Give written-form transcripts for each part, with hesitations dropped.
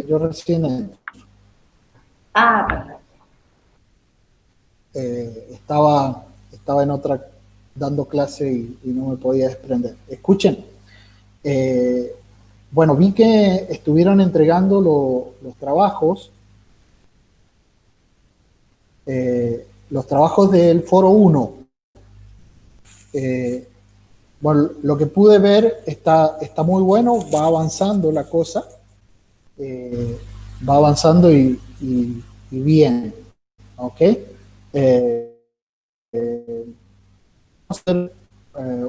yo recién entro. Perfecto. Estaba en otra dando clase y no me podía desprender. Escuchen, bueno, vi que estuvieron entregando los trabajos del foro 1. Bueno, lo que pude ver está muy bueno, va avanzando la cosa, va avanzando y bien, ¿ok? Vamos a hacer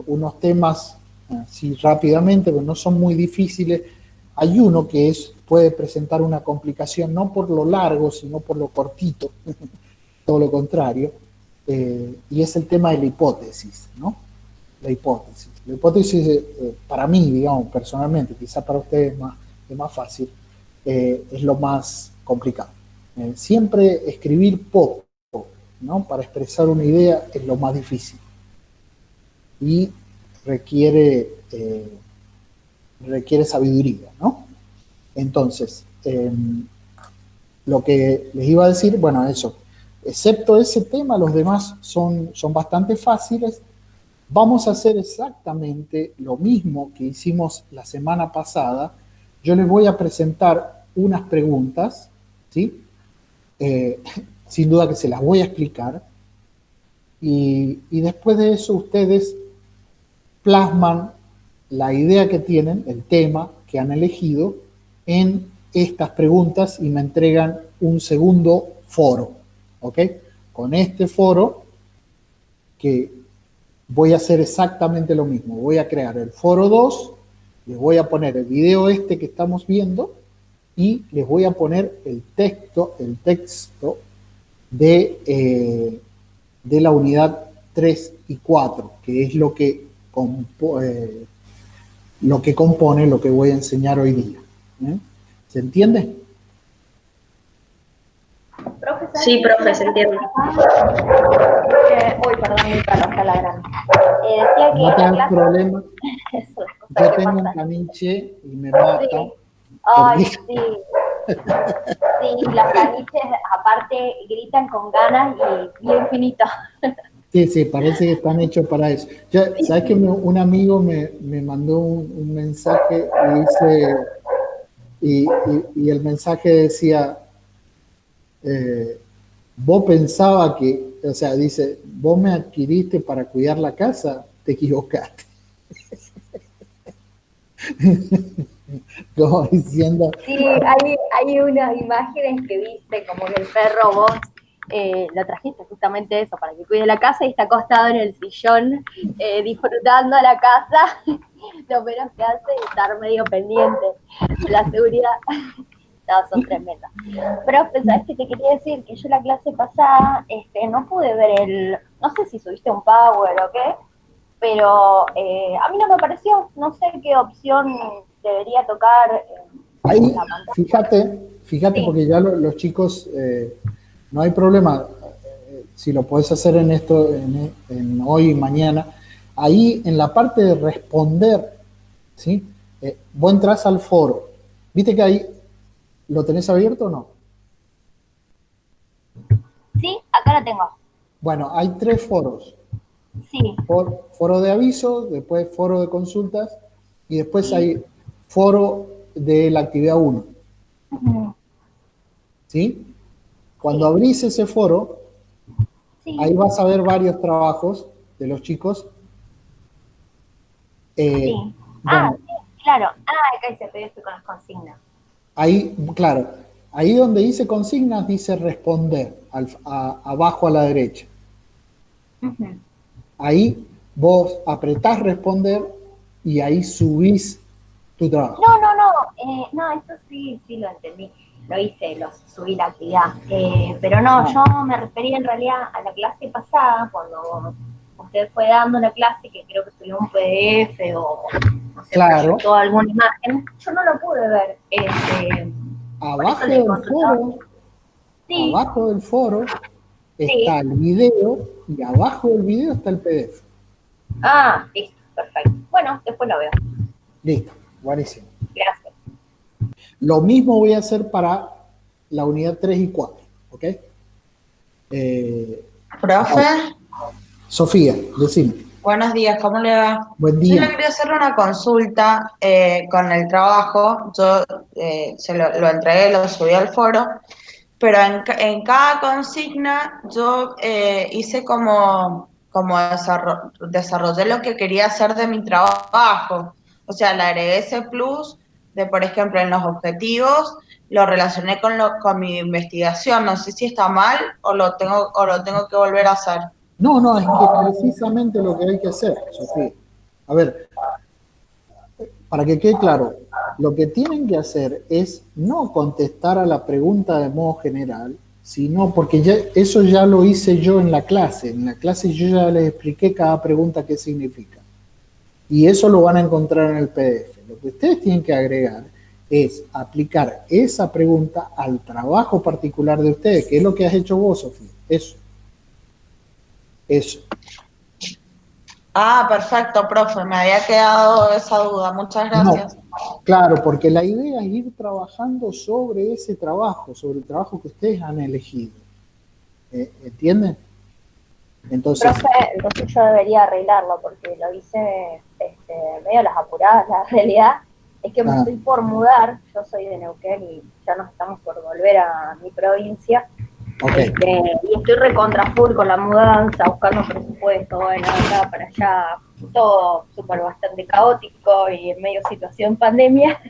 unos temas así rápidamente, pero no son muy difíciles. Hay uno que puede presentar una complicación no por lo largo, sino por lo cortito, todo lo contrario, y es el tema de la hipótesis, ¿no? La hipótesis. La hipótesis, para mí, digamos, personalmente, quizá para ustedes es más fácil, es lo más complicado. Siempre escribir poco, ¿no? Para expresar una idea es lo más difícil y requiere sabiduría, ¿no? Entonces, lo que les iba a decir, bueno, eso, excepto ese tema, los demás son bastante fáciles. Vamos a hacer exactamente lo mismo que hicimos la semana pasada. Yo les voy a presentar unas preguntas, ¿sí? Sin duda que se las voy a explicar, y después de eso ustedes plasman la idea que tienen, el tema que han elegido, en estas preguntas y me entregan un segundo foro, ¿ok? Con este foro que voy a hacer exactamente lo mismo. Voy a crear el foro 2, les voy a poner el video este que estamos viendo y les voy a poner el texto de la unidad 3 y 4, que es lo que compone lo que voy a enseñar hoy día. ¿Se entiende? Sí, profe, se entiende. Uy, perdón, mi perro está ladrando. Decía que no te hagas problema. Yo tengo un pasa. caniche y me mata. Sí. Ay, sí. Sí, las caniches aparte gritan con ganas y bien finito. Sí, parece que están hechos para eso. ¿Sabes que un amigo me mandó un mensaje y dice, y el mensaje decía, vos pensaba que, o sea, dice, vos me adquiriste para cuidar la casa, te equivocaste. Como diciendo... Sí, hay unas imágenes que viste como que el perro vos lo trajiste justamente eso, para que cuide la casa y está acostado en el sillón disfrutando la casa. Lo menos que hace es estar medio pendiente de la seguridad. No, son tremendas. Pero ¿sabes qué te quería decir? Que yo la clase pasada no pude ver no sé si subiste un power o qué, pero a mí no me pareció, no sé qué opción debería tocar. Ahí, fíjate, sí. Porque ya los chicos, no hay problema, si lo podés hacer en hoy y mañana, ahí en la parte de responder, ¿sí? Vos entrás al foro, ¿viste que ahí lo tenés abierto o no? Sí, acá lo tengo. Bueno, hay 3 foros. Sí. Foro de aviso, después foro de consultas y después hay foro de la actividad 1. ¿Sí? Cuando abrís ese foro, ahí vas a ver varios trabajos de los chicos. Sí. Bueno, Sí, claro. Acá dice PDF con las consignas. ahí, claro, ahí donde dice consignas, dice responder, abajo a la derecha. Ahí vos apretás responder y ahí subís tu trabajo. No, esto sí lo entendí. Lo hice, subí la actividad. Pero no, yo me refería en realidad a la clase pasada, cuando usted fue dando la clase, que creo que subió un PDF o no sé, proyectó alguna imagen. Yo no lo pude ver. Abajo del foro está el video y abajo del video está el PDF. Listo, perfecto. Bueno, después lo veo. Listo, buenísimo. Gracias. Lo mismo voy a hacer para la unidad 3 y 4, ¿ok? Profe, Sofía, decime. buenos días, ¿cómo le va? Buen Yo le día. quería hacer una consulta con el trabajo. Yo lo entregué, lo subí al foro, pero en cada consigna yo hice desarrollé lo que quería hacer de mi trabajo. O sea, le agregué ese plus de, por ejemplo, en los objetivos, lo relacioné con mi investigación. No sé si está mal o lo tengo que volver a hacer. No, no, es que precisamente lo que hay que hacer, Sofía. A ver, para que quede claro, lo que tienen que hacer es no contestar a la pregunta de modo general, sino porque eso ya lo hice yo en la clase. En la clase yo ya les expliqué cada pregunta qué significa. Y eso lo van a encontrar en el PDF. Lo que ustedes tienen que agregar es aplicar esa pregunta al trabajo particular de ustedes, que es lo que has hecho vos, Sofía. Eso. Eso. Ah, perfecto, profe, me había quedado esa duda. Muchas gracias. No, claro, porque la idea es ir trabajando sobre ese trabajo, sobre el trabajo que ustedes han elegido. ¿Entienden? Entonces, Profe, entonces yo debería arreglarlo porque lo hice medio a las apuradas. La realidad es que me estoy por mudar, yo soy de Neuquén y ya nos estamos por volver a mi provincia. okay. Y estoy recontra full con la mudanza, buscando presupuesto, bueno, acá para allá, todo súper bastante caótico y en medio situación pandemia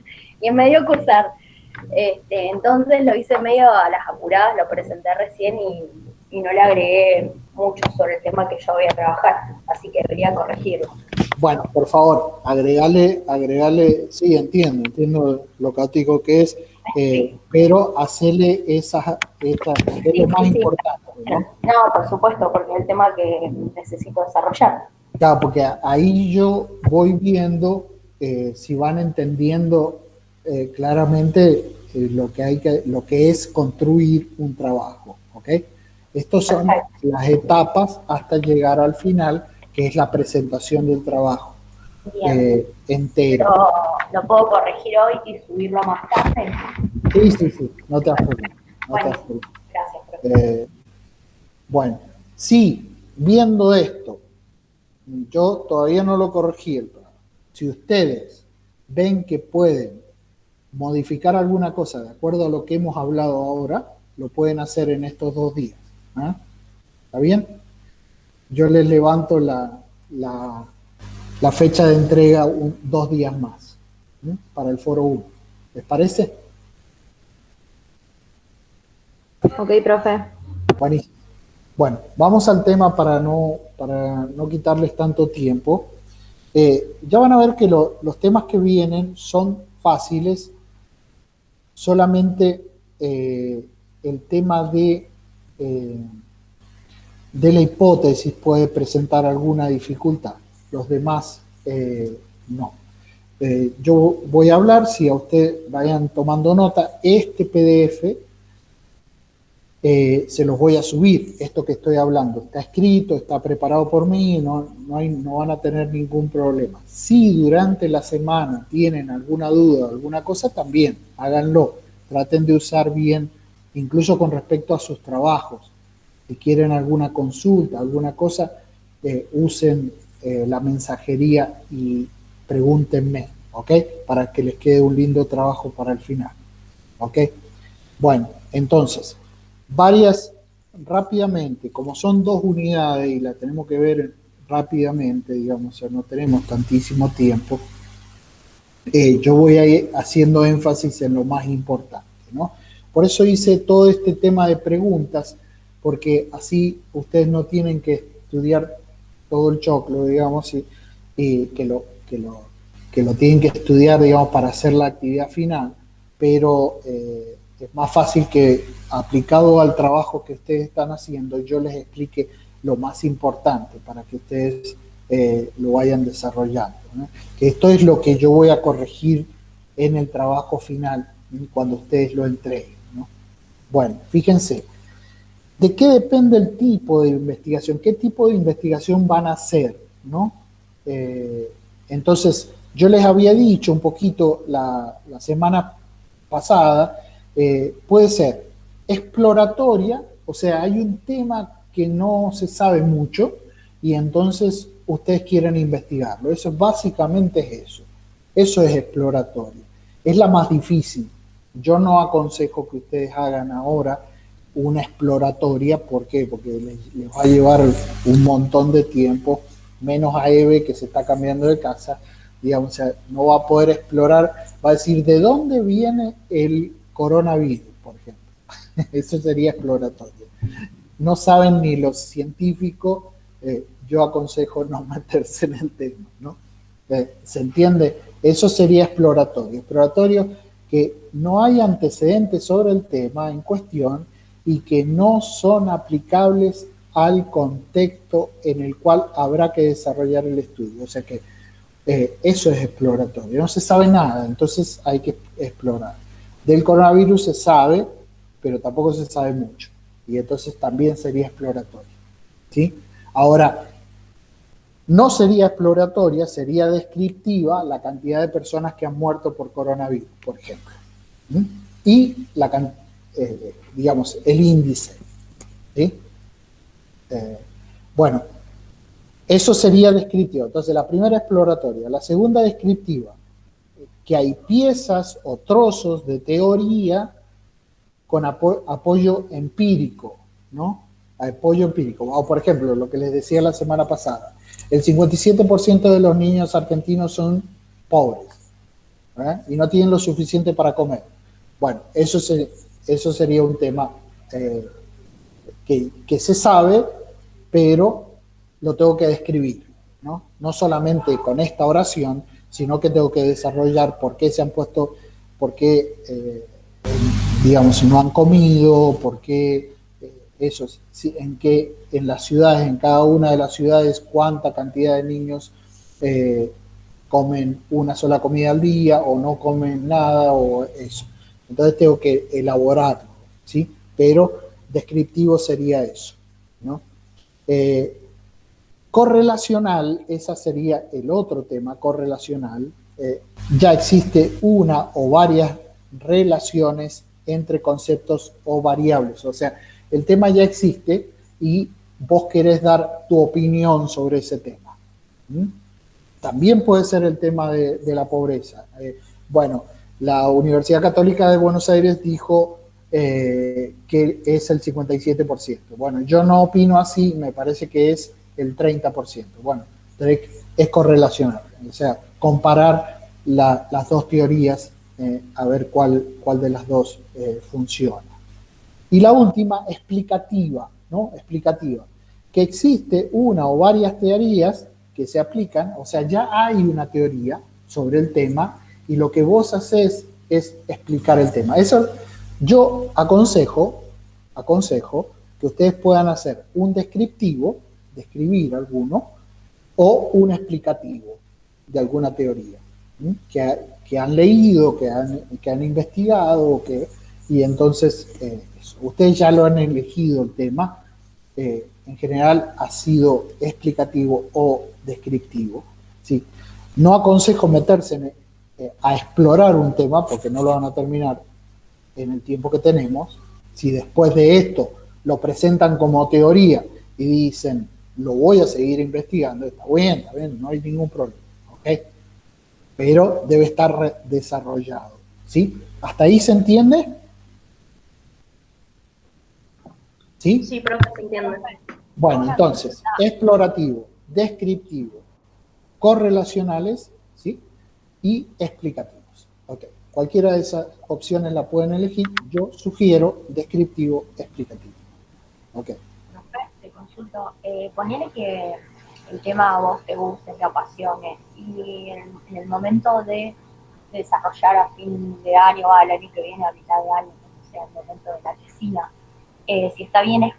y en medio cursar. Entonces lo hice medio a las apuradas, lo presenté recién y no le agregué mucho sobre el tema que yo voy a trabajar, así que debería corregirlo. Bueno, por favor, agregale, sí, entiendo lo caótico que es, Sí. pero hacerle es lo más importante, ¿no? No, por supuesto, porque es el tema que necesito desarrollar. Claro, porque ahí yo voy viendo si van entendiendo claramente lo que es construir un trabajo, ¿ok? Estas son las etapas hasta llegar al final, que es la presentación del trabajo entero. Pero, ¿lo puedo corregir hoy y subirlo más tarde? Sí, no te apures. Gracias, profe. Bueno, sí, viendo esto, yo todavía no lo corregí el programa. Si ustedes ven que pueden modificar alguna cosa de acuerdo a lo que hemos hablado ahora, lo pueden hacer en estos 2 días. ¿Ah? ¿Está bien? Yo les levanto la fecha de entrega 2 días más, ¿sí? Para el foro 1. ¿Les parece? Ok, profe. Buenísimo. Bueno, vamos al tema para no quitarles tanto tiempo. Ya van a ver que los temas que vienen son fáciles, solamente el tema de la hipótesis puede presentar alguna dificultad, los demás no. Yo voy a hablar, si a ustedes vayan tomando nota, este PDF se los voy a subir, esto que estoy hablando, está escrito, está preparado por mí, no van a tener ningún problema. Si durante la semana tienen alguna duda, alguna cosa, también háganlo, traten de usar bien, incluso con respecto a sus trabajos. Si quieren alguna consulta, alguna cosa, usen la mensajería y pregúntenme, ¿ok? Para que les quede un lindo trabajo para el final, ¿ok? Bueno, entonces, rápidamente, como son 2 unidades y la tenemos que ver rápidamente, digamos, o sea, no tenemos tantísimo tiempo, yo voy a ir haciendo énfasis en lo más importante, ¿no? Por eso hice todo este tema de preguntas, porque así ustedes no tienen que estudiar todo el choclo, digamos, y que lo tienen que estudiar, digamos, para hacer la actividad final, pero es más fácil que aplicado al trabajo que ustedes están haciendo, yo les explique lo más importante para que ustedes lo vayan desarrollando, ¿no? Que esto es lo que yo voy a corregir en el trabajo final cuando ustedes lo entreguen, ¿no? Bueno, fíjense, ¿de qué depende el tipo de investigación? ¿Qué tipo de investigación van a hacer, ¿no? Entonces, yo les había dicho un poquito la semana pasada, puede ser exploratoria, o sea, hay un tema que no se sabe mucho y entonces ustedes quieren investigarlo. Eso básicamente es eso. Eso es exploratorio. Es la más difícil. Yo no aconsejo que ustedes hagan ahora una exploratoria. ¿Por qué? Porque les va a llevar un montón de tiempo, menos a Eve que se está cambiando de casa, digamos, o sea, no va a poder explorar, va a decir de dónde viene el coronavirus, por ejemplo. Eso sería exploratorio. No saben ni los científicos, yo aconsejo no meterse en el tema, ¿no? ¿Se entiende? Eso sería exploratorio. Exploratorio que no hay antecedentes sobre el tema en cuestión y que no son aplicables al contexto en el cual habrá que desarrollar el estudio. O sea que eso es exploratorio. No se sabe nada, entonces hay que explorar. Del coronavirus se sabe, pero tampoco se sabe mucho. Y entonces también sería exploratorio, ¿sí? Ahora, no sería exploratoria, sería descriptiva la cantidad de personas que han muerto por coronavirus, por ejemplo. ¿Sí? Y digamos, el índice. ¿Sí? Bueno, eso sería descriptivo. Entonces, la primera exploratoria. La segunda descriptiva, que hay piezas o trozos de teoría con apoyo empírico, ¿no? Apoyo empírico. O, por ejemplo, lo que les decía la semana pasada. El 57% de los niños argentinos son pobres, ¿eh? Y no tienen lo suficiente para comer. Bueno, eso sería un tema que se sabe, pero lo tengo que describir, ¿no? No solamente con esta oración, sino que tengo que desarrollar por qué se han puesto, por qué, digamos, no han comido, por qué eso, en las ciudades, en cada una de las ciudades, cuánta cantidad de niños comen una sola comida al día o no comen nada o eso. Entonces tengo que elaborarlo, ¿sí? Pero descriptivo sería eso, ¿no? Correlacional, esa sería el otro tema, correlacional. Ya existe una o varias relaciones entre conceptos o variables, o sea, el tema ya existe y vos querés dar tu opinión sobre ese tema. También puede ser el tema de la pobreza. Bueno, la Universidad Católica de Buenos Aires dijo que es el 57%. Bueno, yo no opino así, me parece que es el 30%. Bueno, es correlacional, o sea, comparar las dos teorías, a ver cuál de las dos funciona. Y la última, explicativa, ¿no? Explicativa, que existe una o varias teorías que se aplican, o sea, ya hay una teoría sobre el tema y lo que vos haces es explicar el tema. Eso yo aconsejo que ustedes puedan hacer un descriptivo, describir alguno, o un explicativo de alguna teoría, que han leído, que han investigado, y entonces ustedes ya lo han elegido el tema, en general ha sido explicativo o descriptivo, ¿sí? No aconsejo meterse a explorar un tema porque no lo van a terminar en el tiempo que tenemos. Si después de esto lo presentan como teoría y dicen, lo voy a seguir investigando, está bien, no hay ningún problema, ¿ok? Pero debe estar desarrollado, ¿sí? ¿Hasta ahí se entiende? ¿Sí? Sí, profe, se entiende. Bueno, entonces, explorativo, descriptivo, correlacionales, ¿sí? Y explicativos. Ok. Cualquiera de esas opciones la pueden elegir. Yo sugiero descriptivo, explicativo. Ok. Te consulto, ponele que el tema a vos te guste, te apasione, y en el momento de desarrollar a fin de año, al año que viene, a mitad de año, o sea, el momento de la tesina, si está bien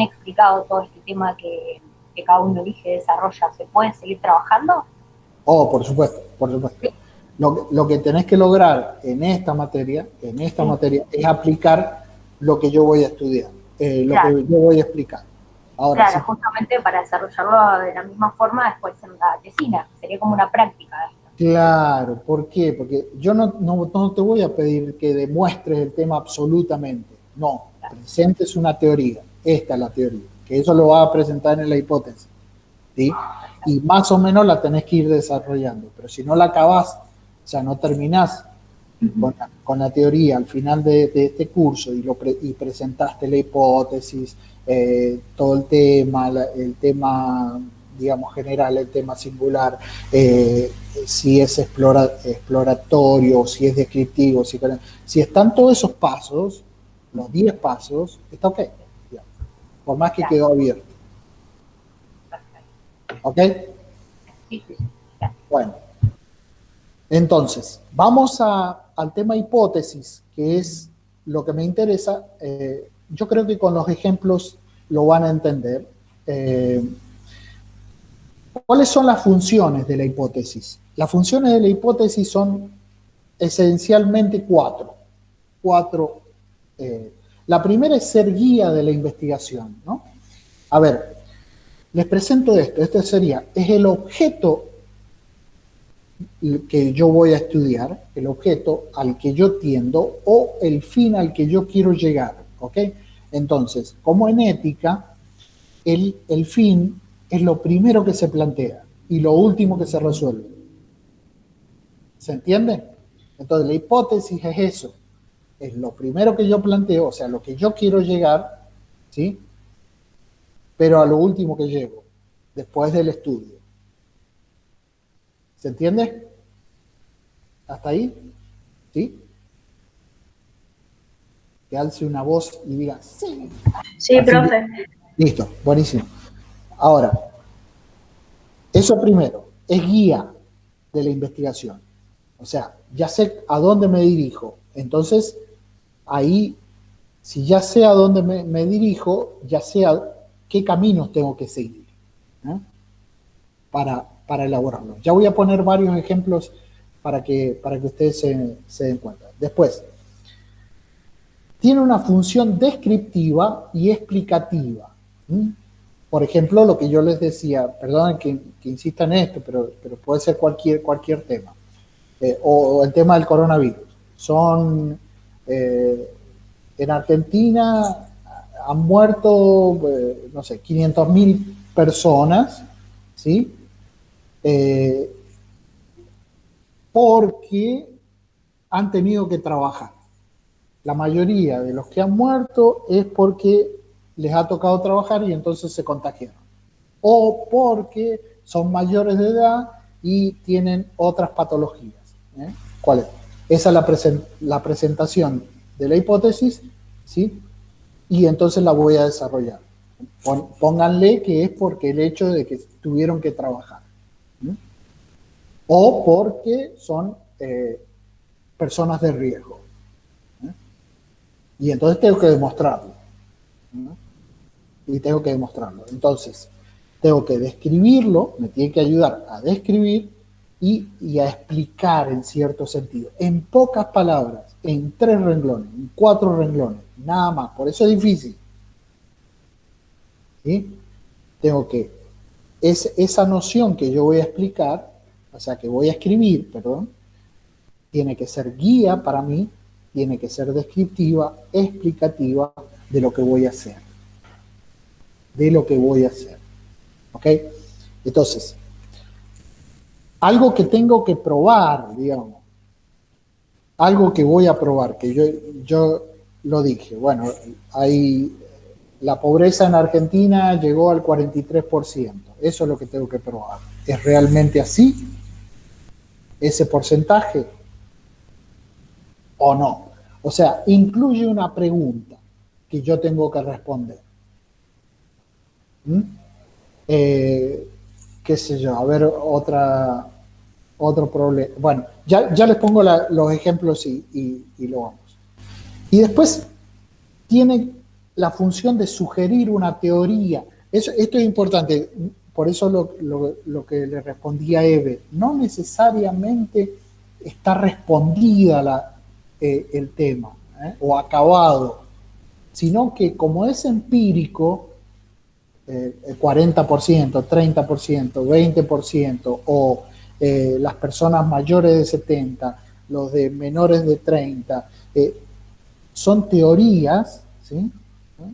explicado todo este tema que cada uno elige y desarrolla, ¿se puede seguir trabajando? Oh, por supuesto, por supuesto. Lo que tenés que lograr en esta materia es aplicar lo que yo voy a estudiar, lo que yo voy a explicar. Ahora, justamente para desarrollarlo de la misma forma después en la tesina, sería como una práctica esto. Claro, ¿por qué? Porque yo no te voy a pedir que demuestres el tema absolutamente. No, presentes una teoría. Esta es la teoría, que eso lo vas a presentar en la hipótesis, ¿sí? Y más o menos la tenés que ir desarrollando. Pero si no la acabás, o sea, no terminás con la teoría al final de este curso y presentaste la hipótesis, todo el tema, digamos, general, el tema singular, si es exploratorio, si es descriptivo, si están todos esos pasos, los 10 pasos, está ok, digamos, por más que quedó abierto. ¿Ok? Bueno, entonces, vamos al tema hipótesis, que es lo que me interesa. Yo creo que con los ejemplos lo van a entender. ¿Cuáles son las funciones de la hipótesis? Las funciones de la hipótesis son esencialmente cuatro. La primera es ser guía de la investigación, ¿no? A ver, les presento esto. Este sería, es el objeto que yo voy a estudiar, el objeto al que yo tiendo o el fin al que yo quiero llegar, ¿ok? Entonces, como en ética, el fin es lo primero que se plantea y lo último que se resuelve. ¿Se entiende? Entonces, la hipótesis es eso. Es lo primero que yo planteo, o sea, lo que yo quiero llegar, ¿sí? Pero a lo último que llego, después del estudio. ¿Se entiende? ¿Hasta ahí? ¿Sí? Que alce una voz y diga, sí. Sí, Así profe. Listo, buenísimo. Ahora, eso primero, es guía de la investigación. O sea, ya sé a dónde me dirijo. Entonces, ahí, si ya sé a dónde me dirijo, ya sé qué caminos tengo que seguir, ¿no? Para elaborarlo. Ya voy a poner varios ejemplos para que ustedes se den cuenta. Después, tiene una función descriptiva y explicativa. Por ejemplo, lo que yo les decía, perdón que insista en esto, pero puede ser cualquier tema. O el tema del coronavirus. En Argentina han muerto, no sé, 500.000 personas, ¿sí? Porque han tenido que trabajar. La mayoría de los que han muerto es porque les ha tocado trabajar y entonces se contagiaron. O porque son mayores de edad y tienen otras patologías. ¿Cuál es? Esa es la presentación de la hipótesis, ¿sí? Y entonces la voy a desarrollar. Pónganle que es porque el hecho de que tuvieron que trabajar. O porque son personas de riesgo. Y entonces tengo que demostrarlo. Y tengo que demostrarlo. Entonces, tengo que describirlo, me tiene que ayudar a describir y a explicar en cierto sentido. En pocas palabras, en 3 renglones, en 4 renglones, nada más. Por eso es difícil. ¿Sí? Tengo que, esa noción que yo voy a explicar, o sea, que voy a escribir, perdón, tiene que ser guía para mí, tiene que ser descriptiva, explicativa de lo que voy a hacer. De lo que voy a hacer. ¿Ok? Entonces, algo que tengo que probar, digamos, algo que voy a probar, que yo lo dije, bueno, la pobreza en Argentina llegó al 43%, eso es lo que tengo que probar. ¿Es realmente así? ¿Ese porcentaje? ¿O no? O sea, incluye una pregunta que yo tengo que responder. Qué sé yo, a ver, otro problema. Bueno, ya les pongo los ejemplos y lo vamos. Y después tiene la función de sugerir una teoría. Esto es importante, por eso lo que le respondí a Eve, no necesariamente está respondida el tema, o acabado, sino que como es empírico, 40%, 30%, 20% o las personas mayores de 70, los de menores de 30, son teorías, ¿sí?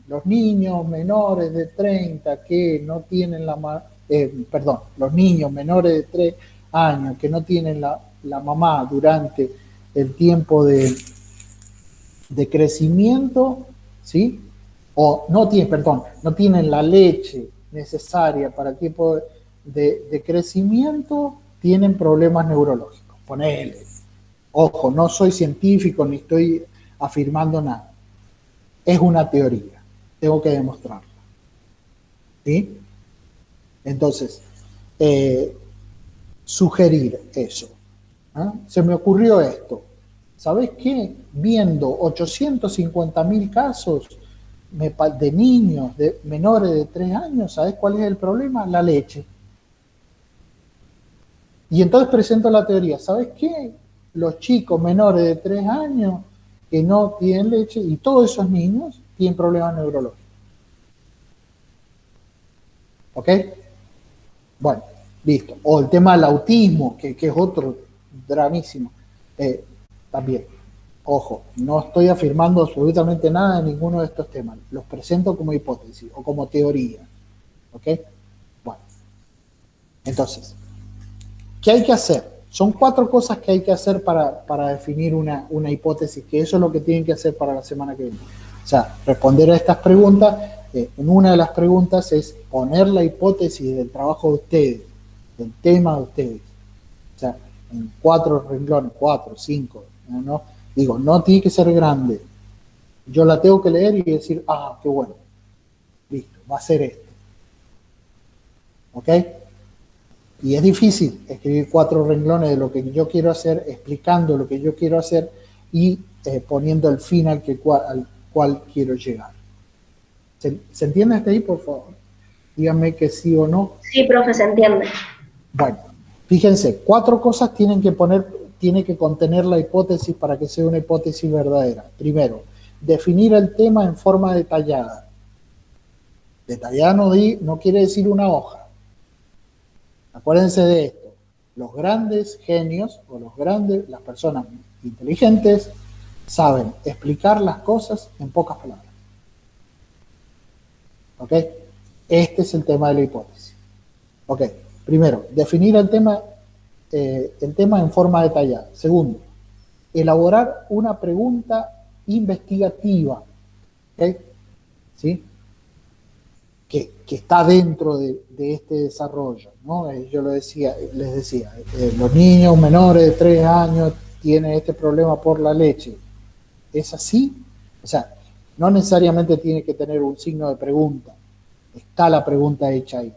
Los niños menores de 30 que no tienen los niños menores de 3 años que no tienen la mamá durante el tiempo de crecimiento, ¿sí? O no tienen la leche necesaria para el tiempo de crecimiento, tienen problemas neurológicos. Ponele. Ojo, no soy científico ni estoy afirmando nada. Es una teoría. Tengo que demostrarla. ¿Sí? Entonces, sugerir eso. ¿Ah? Se me ocurrió esto. ¿Sabés qué? Viendo 850.000 casos de niños menores de 3 años, ¿sabés cuál es el problema? La leche. Y entonces presento la teoría. ¿Sabés qué? Los chicos menores de 3 años que no tienen leche, y todos esos niños tienen problemas neurológicos. ¿Ok? Bueno, listo. O el tema del autismo, que es otro dramísimo. También, ojo, no estoy afirmando absolutamente nada en ninguno de estos temas. Los presento como hipótesis o como teoría. ¿Ok? Bueno. Entonces, ¿qué hay que hacer? Son 4 cosas que hay que hacer para definir una hipótesis, que eso es lo que tienen que hacer para la semana que viene. O sea, responder a estas preguntas. En una de las preguntas es poner la hipótesis del trabajo de ustedes, del tema de ustedes. O sea, en 4 renglones, 4, 5, ¿no? Digo, no tiene que ser grande. Yo la tengo que leer y decir, qué bueno. Listo, va a ser esto. ¿Ok? Y es difícil escribir 4 renglones de lo que yo quiero hacer, explicando lo que yo quiero hacer y poniendo el fin al cual quiero llegar. ¿Se entiende hasta ahí, por favor? Díganme que sí o no. Sí, profe, se entiende. Bueno, fíjense, 4 cosas tiene que contener la hipótesis para que sea una hipótesis verdadera. Primero, definir el tema en forma detallada. Detallada no quiere decir una hoja. Acuérdense de esto. Los grandes genios o las personas inteligentes saben explicar las cosas en pocas palabras. ¿Ok? Este es el tema de la hipótesis. ¿Ok? Primero, definir el tema en forma detallada. Segundo, elaborar una pregunta investigativa. ¿Ok? ¿Sí? Que está dentro de este desarrollo, ¿no? Yo les decía, los niños menores de 3 años tienen este problema por la leche. ¿Es así? O sea, no necesariamente tiene que tener un signo de pregunta. Está la pregunta hecha ahí.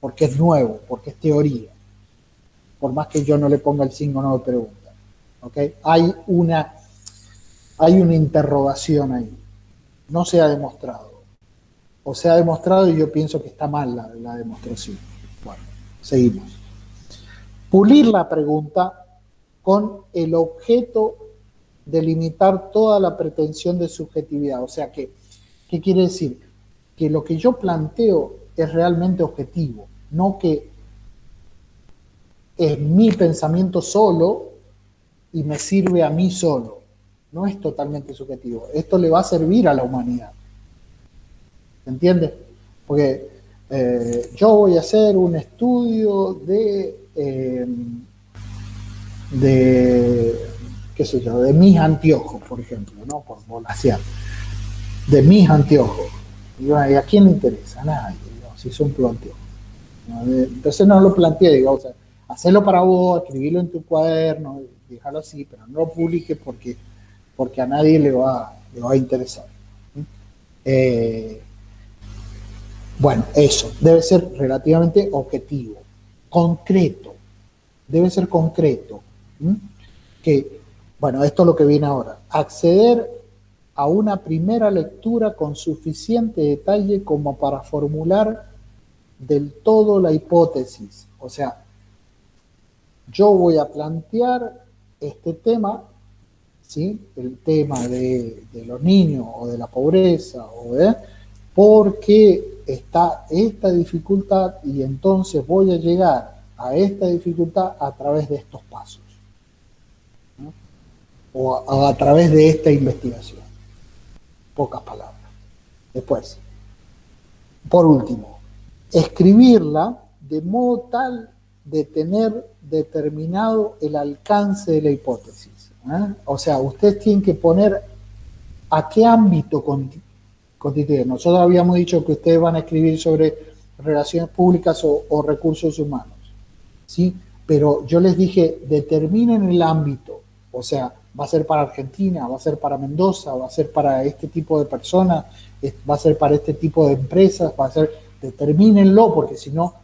Porque es nuevo, porque es teoría. Por más que yo no le ponga el signo de pregunta. ¿Ok? Hay una interrogación ahí. No se ha demostrado. O se ha demostrado y yo pienso que está mal la demostración. Bueno, seguimos. Pulir la pregunta con el objeto de limitar toda la pretensión de subjetividad. O sea, ¿qué quiere decir? Que lo que yo planteo es realmente objetivo, no que es mi pensamiento solo y me sirve a mí solo. No es totalmente subjetivo. Esto le va a servir a la humanidad. ¿Se entiende? Porque yo voy a hacer un estudio de qué sé yo, de mis anteojos, por ejemplo, ¿no? Por volasear. De mis anteojos. Y ¿a quién le interesa? A nadie, ¿no? Si son tus anteojos. ¿No? Entonces no lo planteé, digo, o sea, hacerlo para vos, escribirlo en tu cuaderno, dejarlo así, pero no lo publiques porque a nadie le va a interesar. Bueno, eso, debe ser relativamente objetivo, concreto, debe ser concreto. Que, bueno, esto es lo que viene ahora, acceder a una primera lectura con suficiente detalle como para formular del todo la hipótesis. O sea, yo voy a plantear este tema, ¿sí? El tema de los niños o de la pobreza, porque está esta dificultad y entonces voy a llegar a esta dificultad a través de estos pasos, ¿no? O a través de esta investigación. Pocas palabras. Después, por último, escribirla de modo tal de tener determinado el alcance de la hipótesis, ¿eh? O sea, ustedes tienen que poner a qué ámbito constituye. Nosotros habíamos dicho que ustedes van a escribir sobre relaciones públicas o recursos humanos, ¿sí? Pero yo les dije, determinen el ámbito, o sea, va a ser para Argentina, va a ser para Mendoza, va a ser para este tipo de personas, va a ser para este tipo de empresas, va a ser, determínenlo, porque si no,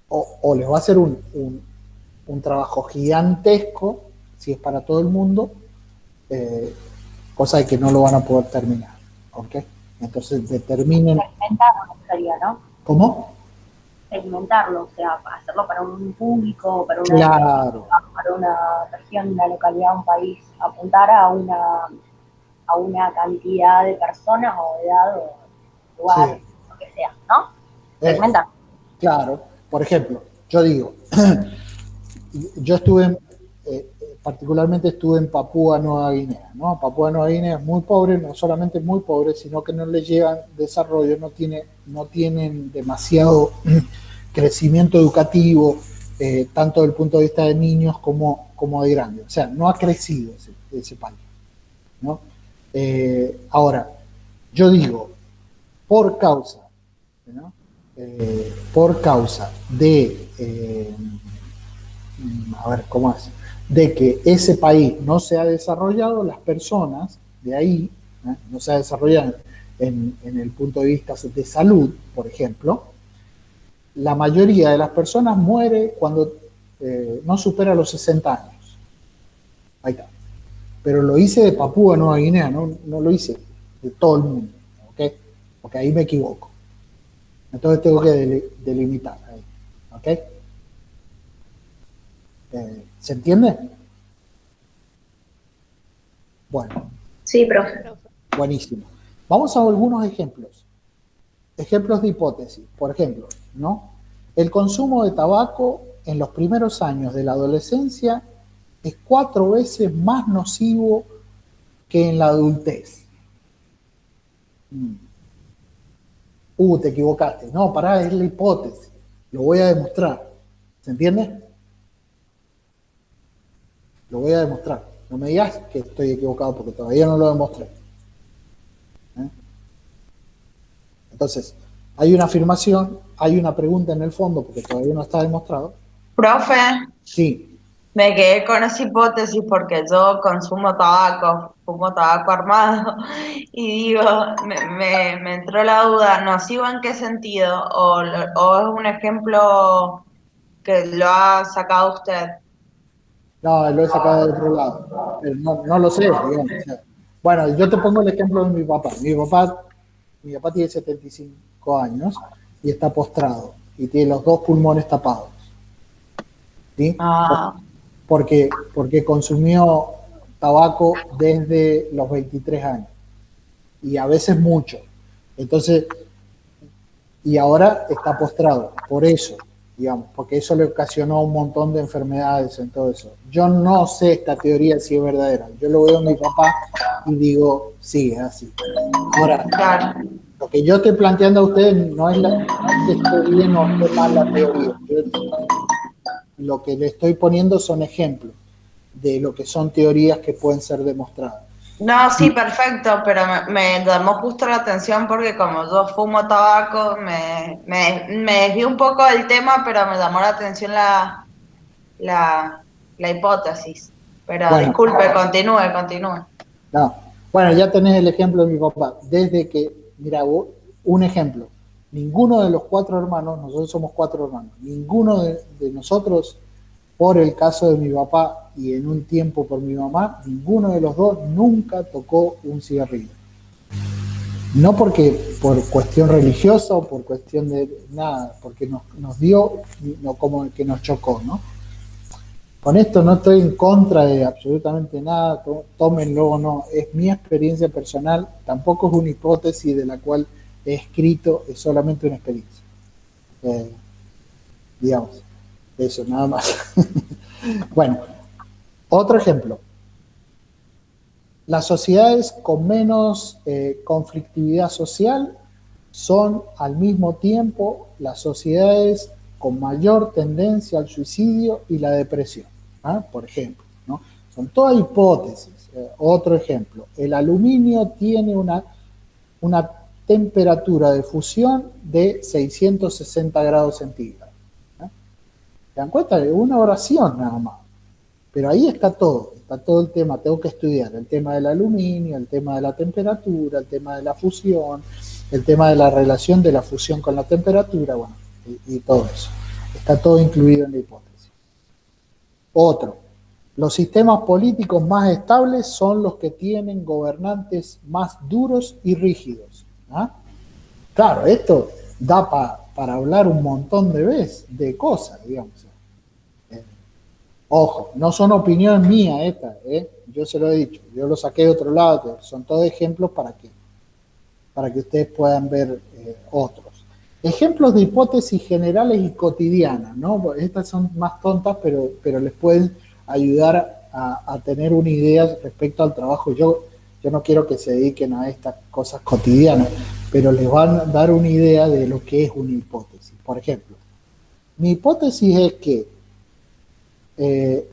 o les va a ser un trabajo gigantesco, si es para todo el mundo, cosa de que no lo van a poder terminar, ¿ok? Entonces determinen... Segmentarlo sería, ¿no? ¿Cómo? Segmentarlo, o sea, hacerlo para un público, para una, Claro. para una región, una localidad, un país, apuntar a una cantidad de personas o de edad o lugar, Sí. lo que sea, ¿no? Segmentar. Claro. Por ejemplo, yo digo, yo estuve, particularmente estuve en Papúa Nueva Guinea, ¿no? Papúa Nueva Guinea es muy pobre, no solamente muy pobre, sino que no les llegan desarrollo, no tienen demasiado crecimiento educativo, tanto desde el punto de vista de niños como de grandes. O sea, no ha crecido ese país, ¿no? Ahora, yo digo, por causa, ¿no? Por causa de, a ver, ¿cómo es? De que ese país no se ha desarrollado, las personas de ahí, no se ha desarrollado en el punto de vista de salud, por ejemplo, la mayoría de las personas muere cuando no supera los 60 años. Ahí está. Pero lo hice de Papúa Nueva Guinea, no lo hice de todo el mundo, ¿ok? Porque ahí me equivoco. Entonces tengo que delimitar ahí, ¿ok? ¿Se entiende? Bueno. Sí, profe. Buenísimo. Vamos a algunos ejemplos. Ejemplos de hipótesis. Por ejemplo, ¿no? El consumo de tabaco en los primeros años de la adolescencia es 4 veces más nocivo que en la adultez. Te equivocaste. No, pará, es la hipótesis. Lo voy a demostrar. ¿Se entiende? Lo voy a demostrar. No me digas que estoy equivocado porque todavía no lo demostré. Entonces, hay una afirmación, hay una pregunta en el fondo porque todavía no está demostrado. Profe, Sí. me quedé con esa hipótesis porque yo consumo tabaco, fumo tabaco armado y digo, me entró la duda, ¿nocivo en qué sentido? ¿O es un ejemplo que lo ha sacado usted? No, lo he sacado de otro lado. Pero no lo sé, digamos. O sea, bueno, yo te pongo el ejemplo de mi papá. Mi papá tiene 75 años y está postrado y tiene los 2 pulmones tapados. ¿Sí? Porque consumió tabaco desde los 23 años y a veces mucho. Entonces, y ahora está postrado, por eso, digamos, porque eso le ocasionó un montón de enfermedades en todo eso. Yo no sé esta teoría si es verdadera. Yo lo veo a mi papá y digo, sí, es así. Ahora, Claro. lo que yo estoy planteando a ustedes no es que esté bien o esté mal la teoría. Lo que le estoy poniendo son ejemplos de lo que son teorías que pueden ser demostradas. No, sí, perfecto, pero me llamó justo la atención porque como yo fumo tabaco, me desvié un poco del tema, pero me llamó la atención la hipótesis. Pero Bueno, disculpe, continúe. no. Bueno, ya tenés el ejemplo de mi papá. Desde que, mira, un ejemplo. Ninguno de los 4 hermanos, nosotros somos 4 hermanos, ninguno de nosotros, por el caso de mi papá y en un tiempo por mi mamá, ninguno de los 2 nunca tocó un cigarrillo. No porque por cuestión religiosa o por cuestión de nada, porque nos dio, no como que nos chocó, ¿no? Con esto no estoy en contra de absolutamente nada, tómenlo o no, es mi experiencia personal, tampoco es una hipótesis de la cual he escrito, es solamente una experiencia. Digamos. Eso, nada más. Bueno, otro ejemplo. Las sociedades con menos conflictividad social son al mismo tiempo las sociedades con mayor tendencia al suicidio y la depresión, ¿ah? Por ejemplo, ¿no? Son todas hipótesis. Otro ejemplo, el aluminio tiene una temperatura de fusión de 660 grados centígrados. ¿Eh? ¿Se dan cuenta? Es una oración nada más. Pero ahí está todo el tema, tengo que estudiar el tema del aluminio, el tema de la temperatura, el tema de la fusión, el tema de la relación de la fusión con la temperatura, bueno, y todo eso. Está todo incluido en la hipótesis. Otro, los sistemas políticos más estables son los que tienen gobernantes más duros y rígidos. ¿Ah? Claro, esto da para hablar un montón de veces, de cosas, digamos. Ojo, no son opiniones mías estas, yo se lo he dicho, yo lo saqué de otro lado, son todos ejemplos para que ustedes puedan ver otros. Ejemplos de hipótesis generales y cotidianas, ¿no? Estas son más tontas, pero les pueden ayudar a tener una idea respecto al trabajo. Yo no quiero que se dediquen a estas cosas cotidianas, pero les van a dar una idea de lo que es una hipótesis. Por ejemplo, mi hipótesis es que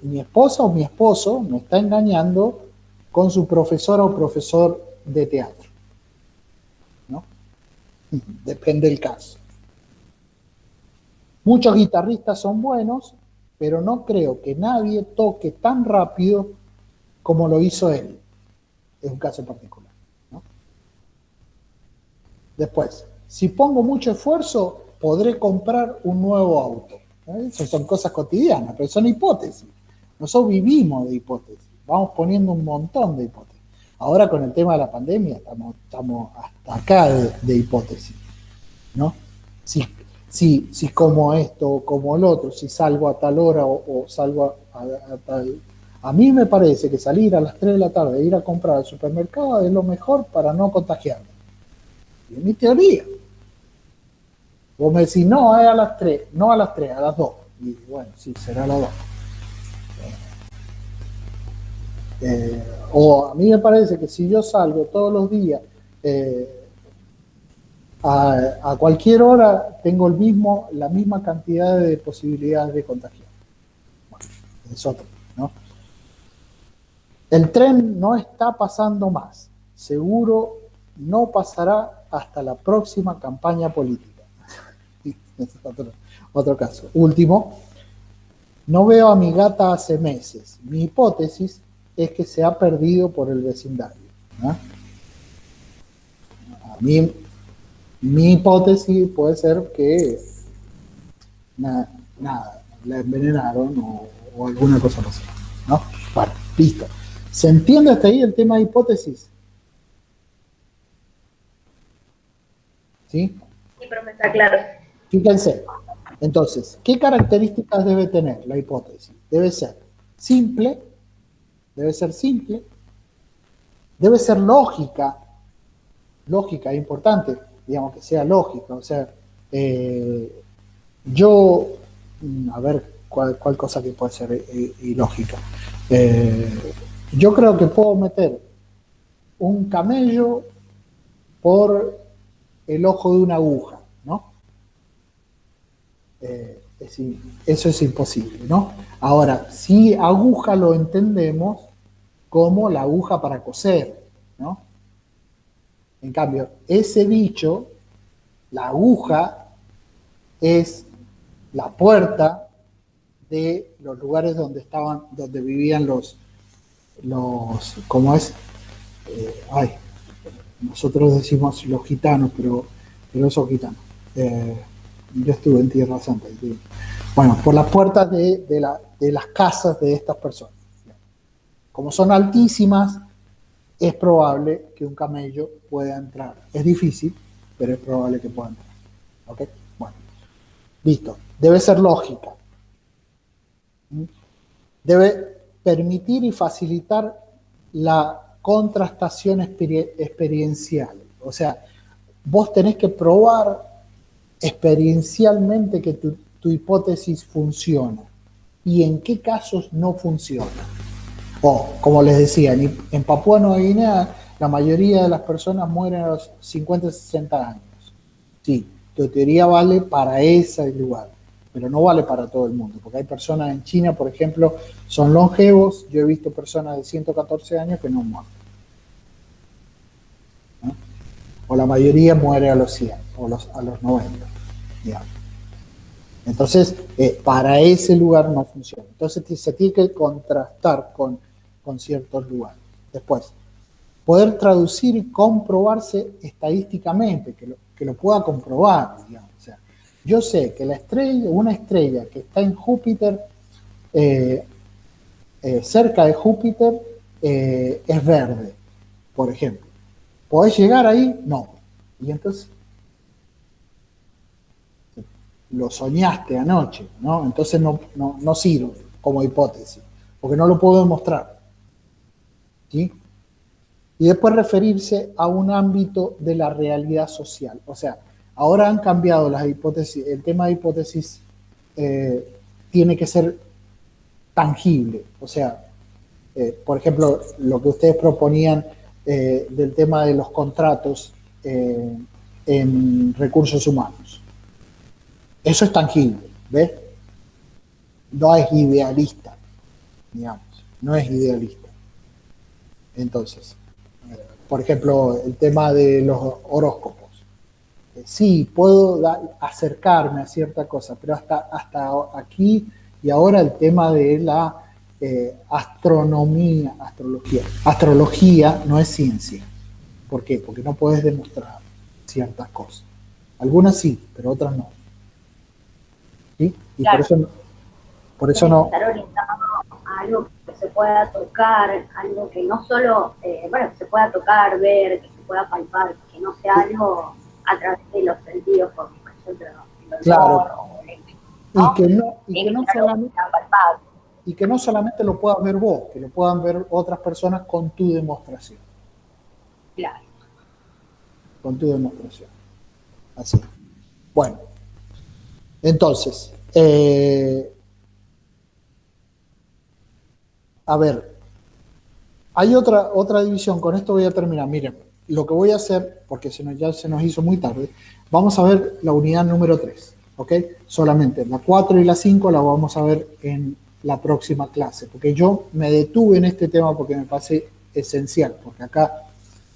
mi esposa o mi esposo me está engañando con su profesora o profesor de teatro, ¿no? Depende del caso. Muchos guitarristas son buenos, pero no creo que nadie toque tan rápido como lo hizo él. Es un caso particular, ¿no? Después, si pongo mucho esfuerzo, podré comprar un nuevo auto. Eso son cosas cotidianas, pero son hipótesis. Nosotros vivimos de hipótesis, vamos poniendo un montón de hipótesis. Ahora con el tema de la pandemia estamos hasta acá de hipótesis, ¿no? Si como esto o como el otro, si salgo a tal hora o salgo a tal... A mí me parece que salir a las 3 de la tarde e ir a comprar al supermercado es lo mejor para no contagiarme. Y es mi teoría. Vos me decís, no, es a las 3, no a las 3, a las 2. Y bueno, sí, será a las 2. O a mí me parece que si yo salgo todos los días a cualquier hora, tengo la misma cantidad de posibilidades de contagiar. Bueno, es otro, ¿no? El tren no está pasando más. Seguro no pasará hasta la próxima campaña política. Es otro caso. Último, no veo a mi gata hace meses. Mi hipótesis es que se ha perdido por el vecindario, ¿no? A mí, mi hipótesis puede ser que nada, la envenenaron o alguna cosa así, ¿no? Bueno, listo. ¿Se entiende hasta ahí el tema de hipótesis? ¿Sí? Sí, profe, está claro. Fíjense, entonces, ¿qué características debe tener la hipótesis? Debe ser simple, debe ser lógica es importante, digamos que sea lógica, o sea, a ver, cuál cosa que puede ser ilógica. Yo creo que puedo meter un camello por el ojo de una aguja, ¿no? Eso es imposible, ¿no? Ahora, si aguja lo entendemos como la aguja para coser, ¿no? En cambio, ese dicho, la aguja es la puerta de los lugares donde vivían los ¿cómo es? Nosotros decimos los gitanos, pero esos gitanos. Yo estuve en Tierra Santa. Bueno, por las puertas de las casas de estas personas. Como son altísimas, es probable que un camello pueda entrar. Es difícil, pero es probable que pueda entrar. ¿Ok? Bueno, listo. Debe ser lógica. Debe permitir y facilitar la contrastación experiencial. O sea, vos tenés que probar experiencialmente que tu tu hipótesis funciona y en qué casos no funciona. O, como les decía, en Papúa Nueva Guinea la mayoría de las personas mueren a los 50, 60 años. Sí, tu teoría vale para ese lugar, pero no vale para todo el mundo, porque hay personas en China, por ejemplo, son longevos. Yo he visto personas de 114 años que no mueren, ¿no? O la mayoría muere a los 100 o a los 90, digamos. Entonces, para ese lugar no funciona. Entonces, se tiene que contrastar con ciertos lugares. Después, poder traducir y comprobarse estadísticamente, que lo pueda comprobar, digamos. O sea, yo sé que una estrella que está en Júpiter, cerca de Júpiter, es verde, por ejemplo. ¿Podés llegar ahí? No. Y entonces, lo soñaste anoche, ¿no? Entonces no sirve como hipótesis, porque no lo puedo demostrar, ¿sí? Y después referirse a un ámbito de la realidad social. O sea, ahora han cambiado las hipótesis, el tema de hipótesis tiene que ser tangible. O sea, por ejemplo, lo que ustedes proponían del tema de los contratos en recursos humanos. Eso es tangible, ¿ves? No es idealista, digamos, no es idealista. Entonces, por ejemplo, el tema de los horóscopos. Sí, puedo acercarme a cierta cosa, pero hasta aquí y ahora el tema de la astrología. Astrología no es ciencia. ¿Por qué? Porque no puedes demostrar ciertas cosas. Algunas sí, pero otras no. ¿Sí? Y claro, por eso no. Estar orientado a algo que se pueda tocar, algo que no solo, que se pueda tocar, ver, que se pueda palpar, que no sea algo a través de los sentidos, como por ejemplo el olor, claro. ¿no? Y que no solamente lo puedas ver vos, que lo puedan ver otras personas con tu demostración. Claro. Con tu demostración. Así. Bueno. Entonces, a ver, hay otra división. Con esto voy a terminar. Miren, lo que voy a hacer, porque ya se nos hizo muy tarde, vamos a ver la unidad número 3, ¿ok? Solamente la 4 y la 5 la vamos a ver en la próxima clase, porque yo me detuve en este tema porque me parece esencial, porque acá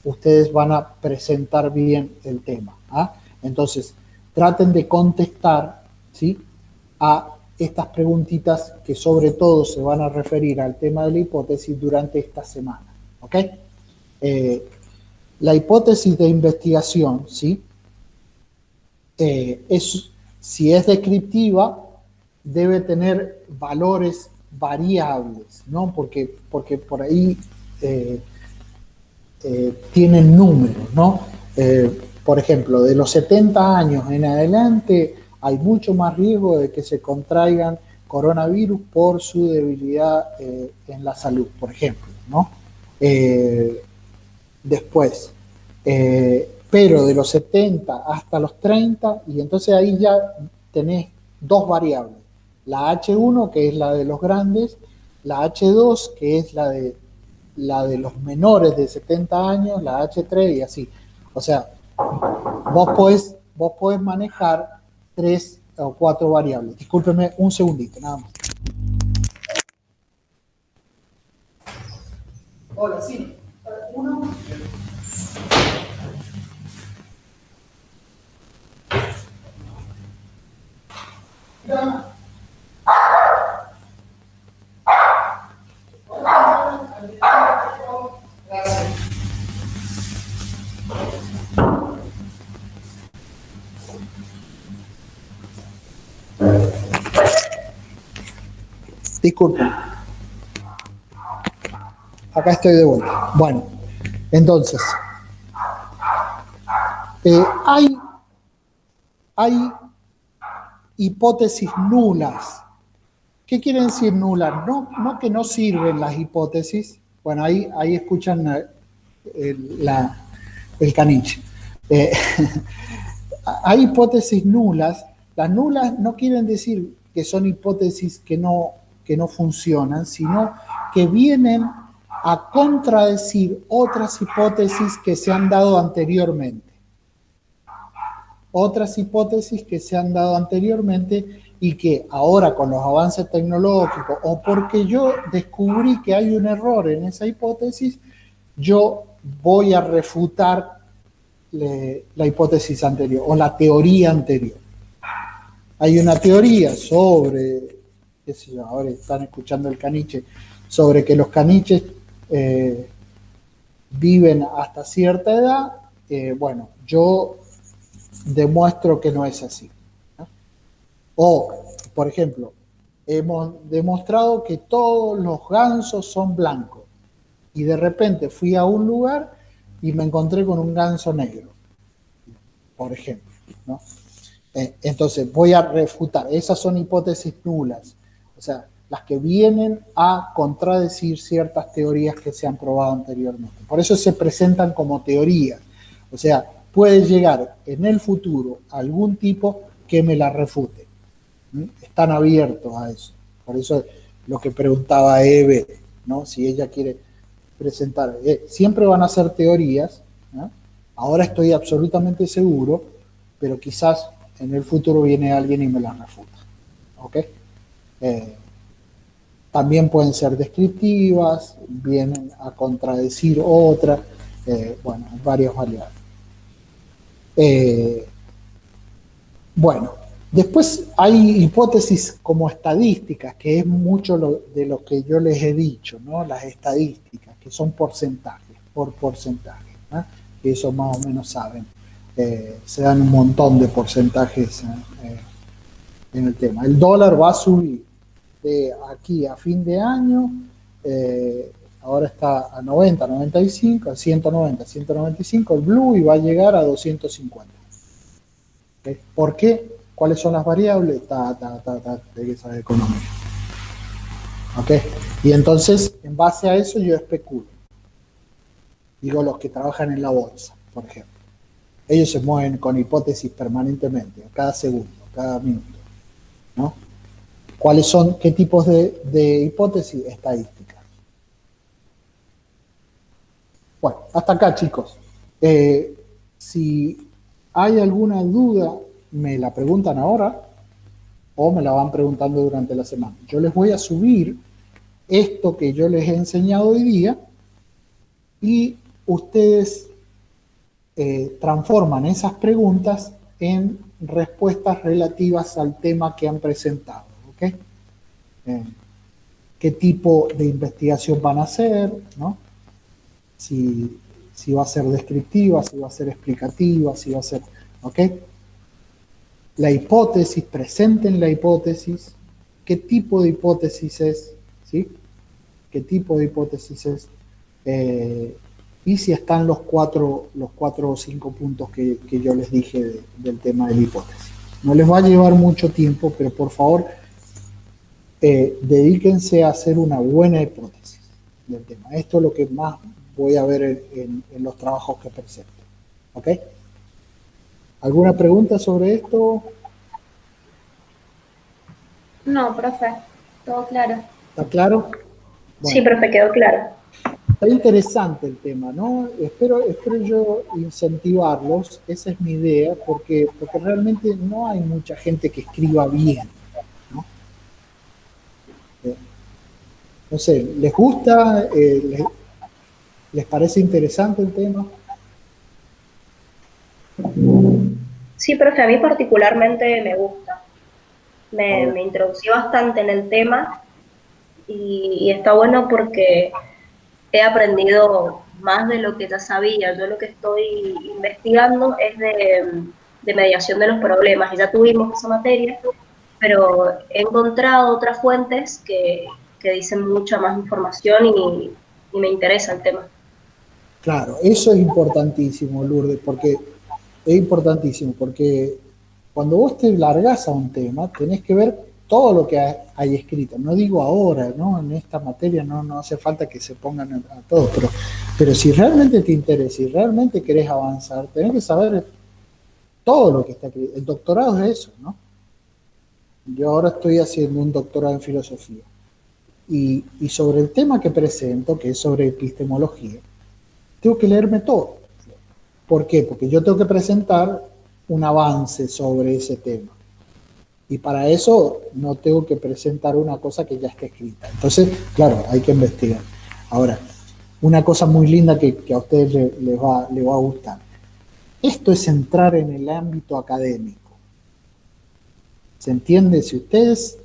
ustedes van a presentar bien el tema, ¿ah? Entonces, traten de contestar, ¿sí?, a estas preguntitas que sobre todo se van a referir al tema de la hipótesis durante esta semana, ¿ok? La hipótesis de investigación, ¿sí?, si es descriptiva, debe tener valores variables, ¿no? Porque por ahí tienen números, ¿no? Por ejemplo, de los 70 años en adelante hay mucho más riesgo de que se contraigan coronavirus por su debilidad en la salud, por ejemplo, ¿no? Después, pero de los 70 hasta los 30, y entonces ahí ya tenés dos variables, la H1, que es la de los grandes, la H2, que es la de los menores de 70 años, la H3 y así. O sea, vos podés manejar 3 o 4 variables. Discúlpeme un segundito, nada más. Hola, sí. Uno. Disculpen. Acá estoy de vuelta. Bueno, entonces, hay hipótesis nulas. ¿Qué quieren decir nulas? No que no sirven las hipótesis. Bueno, ahí escuchan el caniche. Hay hipótesis nulas. Las nulas no quieren decir que son hipótesis que no funcionan, sino que vienen a contradecir otras hipótesis que se han dado anteriormente. Otras hipótesis que se han dado anteriormente y que ahora con los avances tecnológicos o porque yo descubrí que hay un error en esa hipótesis, yo voy a refutar la hipótesis anterior o la teoría anterior. Hay una teoría sobre, qué sé yo, ahora están escuchando el caniche, sobre que los caniches viven hasta cierta edad. Bueno, yo demuestro que no es así, ¿no? O, por ejemplo, hemos demostrado que todos los gansos son blancos y de repente fui a un lugar y me encontré con un ganso negro, por ejemplo, ¿no? Entonces voy a refutar, esas son hipótesis nulas, o sea, las que vienen a contradecir ciertas teorías que se han probado anteriormente. Por eso se presentan como teorías, o sea, puede llegar en el futuro algún tipo que me la refute. Están abiertos a eso. Por eso lo que preguntaba Eve, ¿no? Si ella quiere presentar, siempre van a ser teorías, ¿no? Ahora estoy absolutamente seguro, pero quizás en el futuro viene alguien y me las refuta. ¿Ok? También pueden ser descriptivas, vienen a contradecir otras, bueno, varias variables. Bueno, después hay hipótesis como estadísticas, que es mucho de lo que yo les he dicho, ¿no? Las estadísticas, que son porcentajes, por porcentaje, ¿no? Que eso más o menos saben. Se dan un montón de porcentajes en el tema. El dólar va a subir de aquí a fin de año, ahora está a 90, 95, a 190, 195 el blue y va a llegar a 250. ¿Okay? ¿Por qué? ¿Cuáles son las variables? De que saber economía. ¿Ok? Y entonces, en base a eso, yo especulo. Digo, los que trabajan en la bolsa, por ejemplo. Ellos se mueven con hipótesis permanentemente, cada segundo, cada minuto, ¿no? ¿Cuáles son, qué tipos de hipótesis? Estadísticas. Bueno, hasta acá, chicos. Si hay alguna duda, me la preguntan ahora o me la van preguntando durante la semana. Yo les voy a subir esto que yo les he enseñado hoy día y ustedes transforman esas preguntas en respuestas relativas al tema que han presentado. ¿Ok? ¿Qué tipo de investigación van a hacer? ¿No? Si va a ser descriptiva, si va a ser explicativa, si va a ser... ¿Ok? La hipótesis, presenten la hipótesis. ¿Qué tipo de hipótesis es? ¿Sí? ¿Qué tipo de hipótesis es? Y si están los cuatro o 5 puntos que yo les dije del tema de la hipótesis. No les va a llevar mucho tiempo, pero por favor, dedíquense a hacer una buena hipótesis del tema. Esto es lo que más voy a ver en los trabajos que presento. ¿Ok? ¿Alguna pregunta sobre esto? No, profe, todo claro. ¿Está claro? Bueno, Sí, profe, quedó claro. está interesante el tema, ¿no? Espero yo incentivarlos, esa es mi idea, porque realmente no hay mucha gente que escriba bien, ¿no? No sé, ¿les gusta? ¿Les parece interesante el tema? Sí, profe, a mí particularmente me gusta. Me introducí bastante en el tema y está bueno porque he aprendido más de lo que ya sabía. Yo lo que estoy investigando es de mediación de los problemas, y ya tuvimos esa materia, pero he encontrado otras fuentes que dicen mucha más información y me interesa el tema. Claro, eso es importantísimo, Lourdes, porque es importantísimo, porque cuando vos te largás a un tema, tenés que ver todo lo que hay escrito. No digo ahora, ¿no? En esta materia no hace falta que se pongan a todos, pero si realmente te interesa, si realmente querés avanzar, tenés que saber todo lo que está escrito. El doctorado es eso, ¿no? yo ahora estoy haciendo un doctorado en filosofía y sobre el tema que presento, que es sobre epistemología, tengo que leerme todo. ¿Por qué? Porque yo tengo que presentar un avance sobre ese tema. Y para eso no tengo que presentar una cosa que ya está escrita. Entonces, claro, hay que investigar. Ahora, una cosa muy linda que a ustedes les va a gustar. Esto es entrar en el ámbito académico. ¿Se entiende? Si ustedes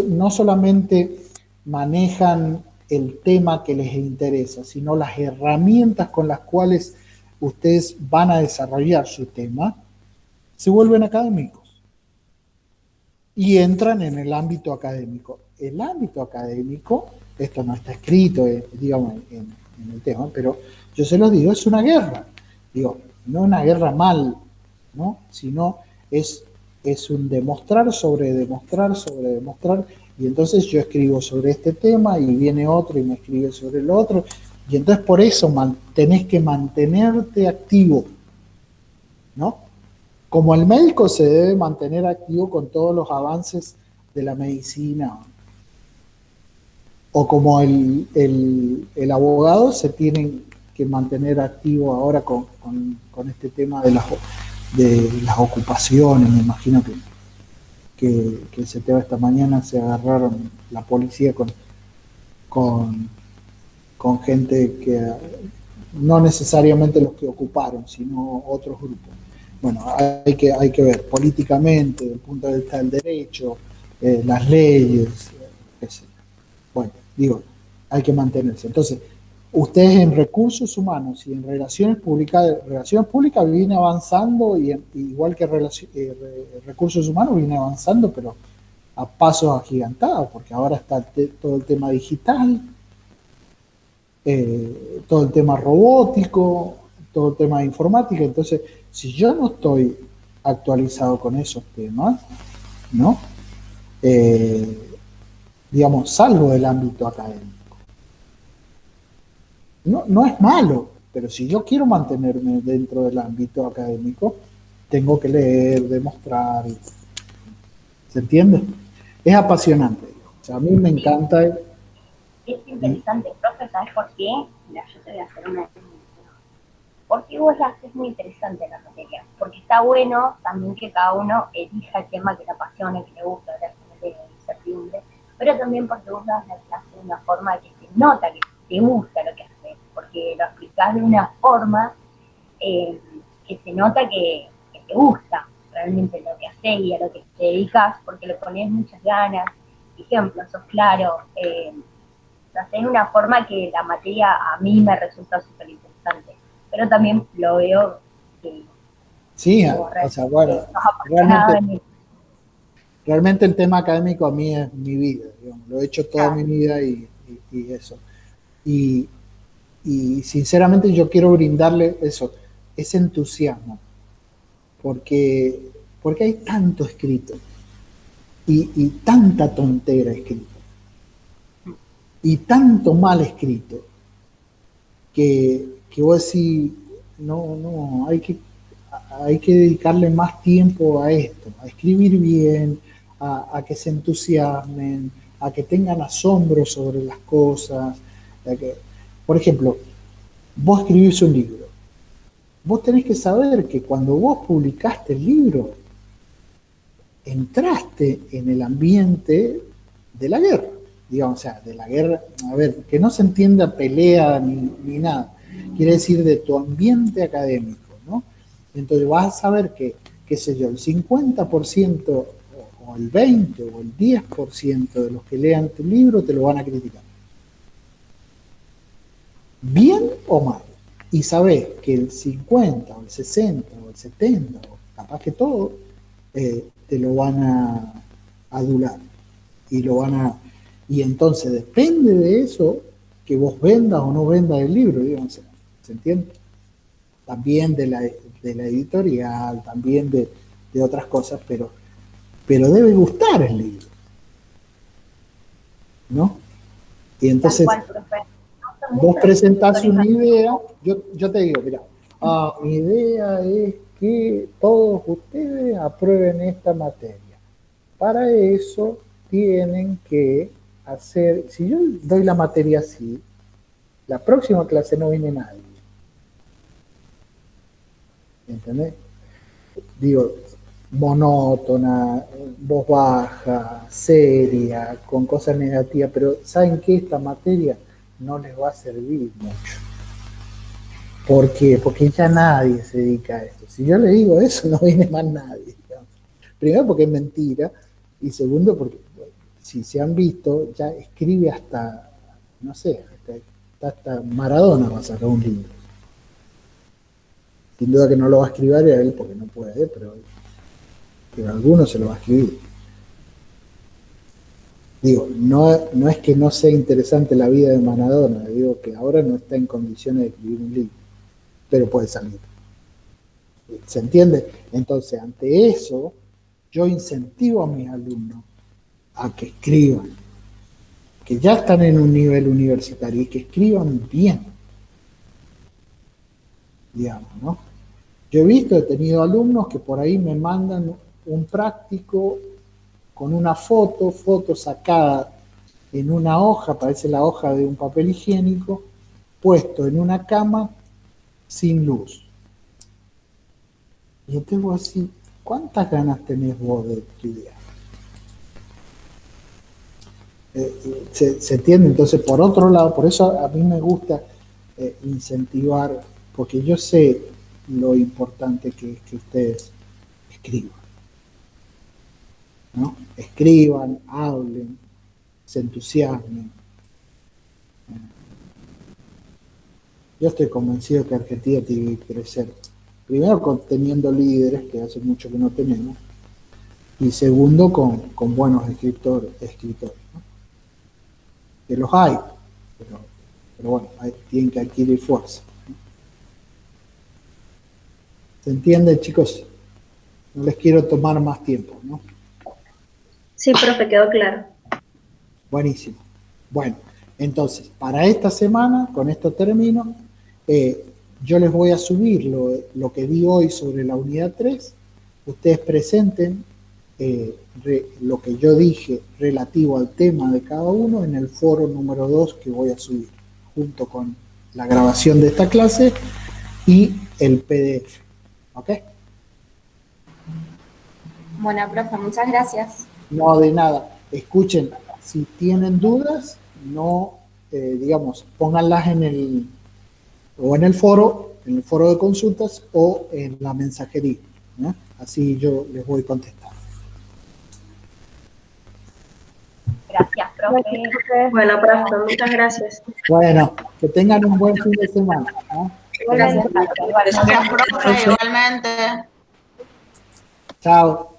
no solamente manejan el tema que les interesa, sino las herramientas con las cuales ustedes van a desarrollar su tema, se vuelven académicos y entran en el ámbito académico. El ámbito académico, esto no está escrito, digamos, en el tema, pero yo se los digo, es una guerra. Digo, no una guerra mal, ¿no? Sino es un demostrar sobre demostrar sobre demostrar, y entonces yo escribo sobre este tema y viene otro y me escribe sobre el otro, y entonces por eso tenés que mantenerte activo, ¿no? Como el médico se debe mantener activo con todos los avances de la medicina, o como el abogado se tiene que mantener activo ahora con este tema de las ocupaciones. Me imagino que ese tema esta mañana se agarraron la policía con gente que no necesariamente los que ocuparon, sino otros grupos. Bueno, hay que ver políticamente, desde el punto de vista del derecho, las leyes, etc. Bueno, digo, hay que mantenerse. Entonces, ustedes en recursos humanos y en relaciones públicas viene avanzando, igual que recursos humanos viene avanzando, pero a pasos agigantados, porque ahora está todo el tema digital, todo el tema robótico, todo el tema de informática. Entonces, si yo no estoy actualizado con esos temas, ¿no? Digamos, salgo del ámbito académico. No es malo, pero si yo quiero mantenerme dentro del ámbito académico, tengo que leer, demostrar. ¿Se entiende? Es apasionante. O sea, a mí me encanta. Es interesante, profe, ¿sabes por qué? Mira, yo te voy a hacer una... Porque vos la haces muy interesante la materia. Porque está bueno también que cada uno elija el tema que le apasione, que le gusta, que le incertidumbre, pero también porque vos das la clase de una forma que se nota que te gusta lo que haces, porque lo explicás de una forma que se nota que te gusta realmente lo que haces y a lo que te dedicas, porque le pones muchas ganas, ejemplos, sos claro, lo haces de una forma que la materia a mí me resulta súper interesante, pero también lo veo que Sí, o sea, bueno, realmente el tema académico a mí es mi vida, digamos, lo he hecho toda mi vida y eso. Y sinceramente yo quiero brindarle eso, ese entusiasmo, porque hay tanto escrito y tanta tontera escrita y tanto mal escrito que vos decís, no, hay que dedicarle más tiempo a esto, a escribir bien, a que se entusiasmen, a que tengan asombro sobre las cosas. Por ejemplo, vos escribís un libro. Vos tenés que saber que cuando vos publicaste el libro, entraste en el ambiente de la guerra, digamos, o sea, de la guerra, a ver, que no se entienda pelea ni nada, quiere decir de tu ambiente académico, ¿no? Entonces vas a saber que, qué sé yo, el 50% o el 20 o el 10% de los que lean tu libro te lo van a criticar. Bien o mal. Y sabés que el 50 o el 60 o el 70 o capaz que todo te lo van a adular y entonces depende de eso que vos vendas o no vendas el libro, digamos, ¿se entiende? También de la editorial, también de otras cosas, pero debe gustar el libro, ¿no? Y entonces vos presentás una idea, yo te digo, mira, mi idea es que todos ustedes aprueben esta materia. para eso tienen que hacer, si yo doy la materia así, la próxima clase no viene nadie. ¿Entendés? Digo, monótona, voz baja, seria, con cosas negativas, pero ¿saben qué? Esta materia no les va a servir mucho. ¿Por qué? Porque ya nadie se dedica a esto. Si yo le digo eso, no viene más nadie. Digamos. Primero porque es mentira, y segundo porque, si se han visto, ya escribe hasta, no sé, hasta Maradona va a sacar un libro. Sin duda que no lo va a escribir a él porque no puede, pero alguno se lo va a escribir. Digo, no es que no sea interesante la vida de Maradona, digo que ahora no está en condiciones de escribir un libro, pero puede salir. ¿Se entiende? Entonces, ante eso, yo incentivo a mis alumnos a que escriban, que ya están en un nivel universitario y que escriban bien, digamos, ¿no? Yo he tenido alumnos que por ahí me mandan un práctico con una foto sacada en una hoja, parece la hoja de un papel higiénico, puesto en una cama sin luz. Y yo tengo así, ¿cuántas ganas tenés vos de estudiar? ¿Se entiende? Entonces, por otro lado, por eso a mí me gusta incentivar, porque yo sé lo importante que es que ustedes escriban, ¿no? Escriban, hablen, se entusiasmen. Yo estoy convencido que Argentina tiene que crecer, primero teniendo líderes, que hace mucho que no tenemos, y segundo con buenos escritores, ¿no? Que los hay, pero bueno, tienen que adquirir fuerza. ¿Se entiende, chicos? No les quiero tomar más tiempo, ¿no? Sí, profe, quedó claro. Buenísimo. Bueno, entonces, para esta semana, con esto termino, yo les voy a subir lo que di hoy sobre la unidad 3. Ustedes presenten lo que yo dije relativo al tema de cada uno en el foro número 2 que voy a subir, junto con la grabación de esta clase y el PDF. ¿Ok? Bueno, profe, muchas gracias. No, de nada. Escuchen, si tienen dudas, no, digamos, pónganlas en el foro de consultas o en la mensajería, ¿no? Así yo les voy contestando. Gracias, profe. Bueno, profe, muchas gracias. Bueno, que tengan un buen fin de semana, ¿no? Gracias. Gracias, profe, igualmente. Chao.